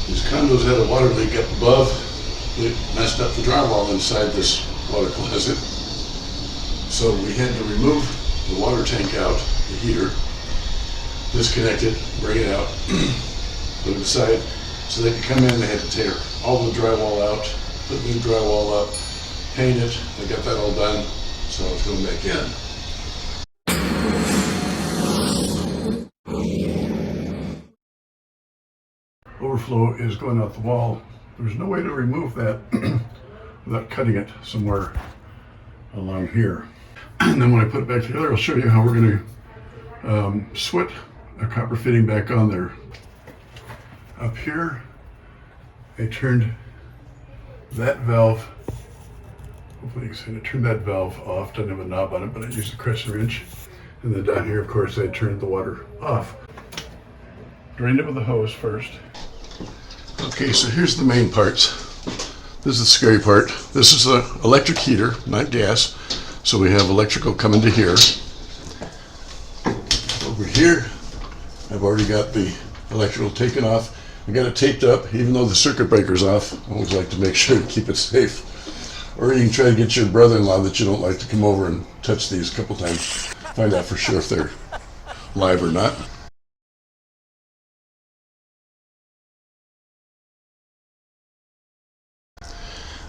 These condos had a water leak up above. It messed up the drywall inside this water closet. So we had to remove the water tank out, the heater, disconnect it, bring it out, put it aside. So they could come in, they had to tear all the drywall out, put new drywall up, paint it. They got that all done, so it's going back in. Overflow is going out the wall. There's no way to remove that without cutting it somewhere along here. And then when I put it back together, I'll show you how we're going to swit a copper fitting back on there. Up here, I turned that valve. Hopefully you can see I turned that valve off. Doesn't have a knob on it, but I used a crescent wrench. And then down here, of course, I turned the water off. Drained it with a hose first. Okay, so here's the main parts. This is the scary part. This is an electric heater, not gas. So we have electrical coming to here. Over here, I've already got the electrical taken off. I got it taped up, even though the circuit breaker's off. I always like to make sure to keep it safe. Or you can try to get your brother-in-law that you don't like to come over and touch these a couple times. Find out for sure if they're live or not.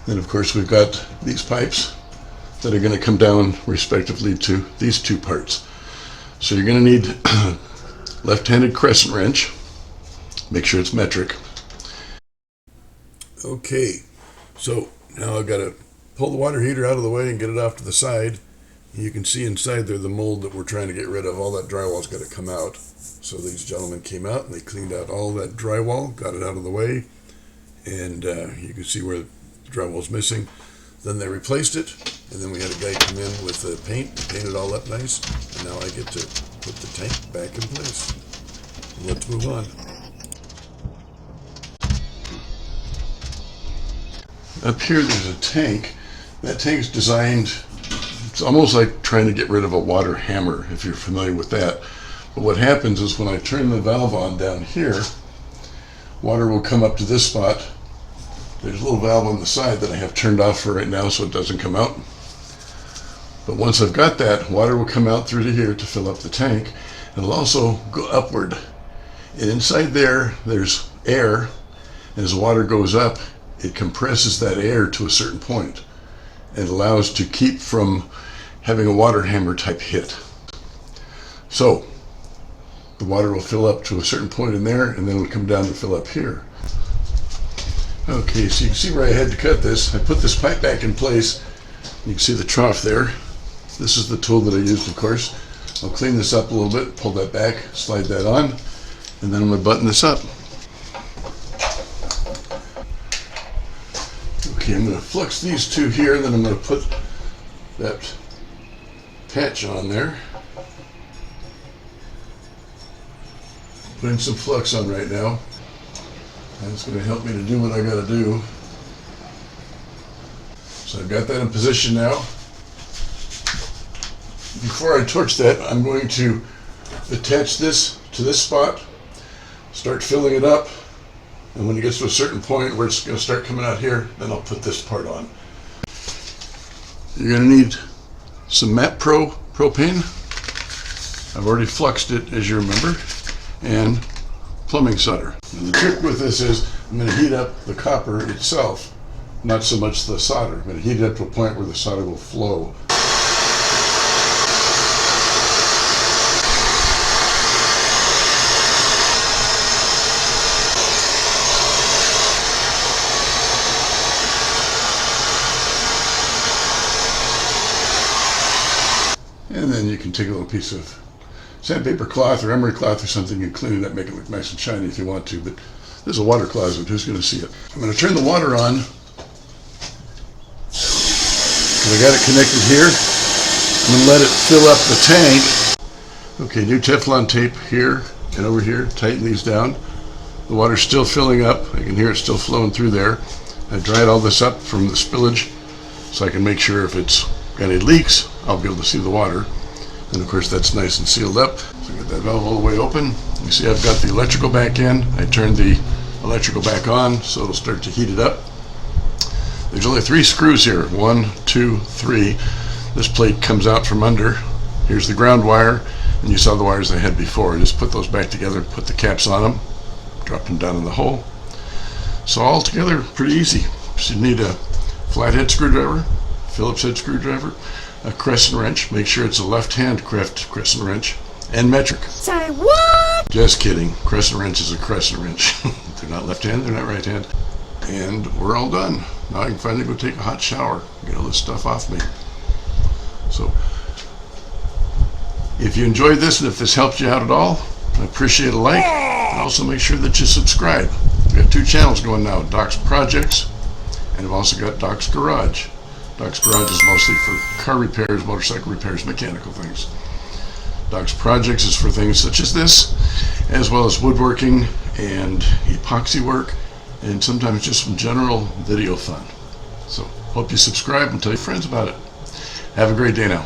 Then of course we've got these pipes that are going to come down respectively to these two parts. So you're going to need left-handed crescent wrench. Make sure it's metric. Okay, so now I've got to pull the water heater out of the way and get it off to the side. You can see inside there the mold that we're trying to get rid of. All that drywall's got to come out. So these gentlemen came out and they cleaned out all that drywall, got it out of the way, and you can see where the drywall's missing. Then they replaced it, and then we had a guy come in with the paint, paint it all up nice, and now I get to put the tank back in place. Let's move on. Up here there's a tank. That tank's designed, it's almost like trying to get rid of a water hammer, if you're familiar with that. But what happens is when I turn the valve on down here, water will come up to this spot. There's a little valve on the side that I have turned off for right now so it doesn't come out. But once I've got that, water will come out through to here to fill up the tank. And it'll also go upward. And inside there, there's air. And as water goes up, it compresses that air to a certain point and allows to keep from having a water hammer type hit. So the water will fill up to a certain point in there, and then it'll come down to fill up here. Okay, so you can see where I had to cut this. I put this pipe back in place. You can see the trough there. This is the tool that I used, of course. I'll clean this up a little bit, pull that back, slide that on, and then I'm going to button this up. Okay, I'm going to flux these two here, and then I'm going to put that patch on there. Putting some flux on right now. That's going to help me to do what I got to do. So I've got that in position now. Before I torch that, I'm going to attach this to this spot, start filling it up, and when it gets to a certain point where it's going to start coming out here, then I'll put this part on. You're going to need some MAP Pro propane. I've already fluxed it, as you remember, and plumbing solder. And the trick with this is I'm going to heat up the copper itself, not so much the solder. I'm going to heat it up to a point where the solder will flow. And then you can take a little piece of sandpaper cloth or emery cloth or something and clean it up, make it look nice and shiny if you want to, but there's a water closet, who's going to see it? I'm going to turn the water on, because I got it connected here. I'm going to let it fill up the tank. Okay, new Teflon tape here and over here, tighten these down. The water's still filling up, I can hear it still flowing through there. I dried all this up from the spillage so I can make sure if it's got any leaks, I'll be able to see the water. And of course that's nice and sealed up. So I got that valve all the way open. You see I've got the electrical back in. I turned the electrical back on, so it'll start to heat it up. There's only 3 screws here. 1, 2, 3. This plate comes out from under. Here's the ground wire, and you saw the wires I had before. Just put those back together, put the caps on them, drop them down in the hole. So all together, pretty easy. So you need a flathead screwdriver, Phillips head screwdriver, a crescent wrench. Make sure it's a left-hand crescent wrench, and metric. Say what? Just kidding. Crescent wrench is a crescent wrench. They're not left-hand, they're not right-hand. And we're all done. Now I can finally go take a hot shower, get all this stuff off me. So, if you enjoyed this and if this helped you out at all, I appreciate a like. And also make sure that you subscribe. We've got 2 channels going now, Doc's Projects, and I've also got Doc's Garage. Doc's Garage is mostly for car repairs, motorcycle repairs, mechanical things. Doc's Projects is for things such as this, as well as woodworking and epoxy work, and sometimes just some general video fun. So, hope you subscribe and tell your friends about it. Have a great day now.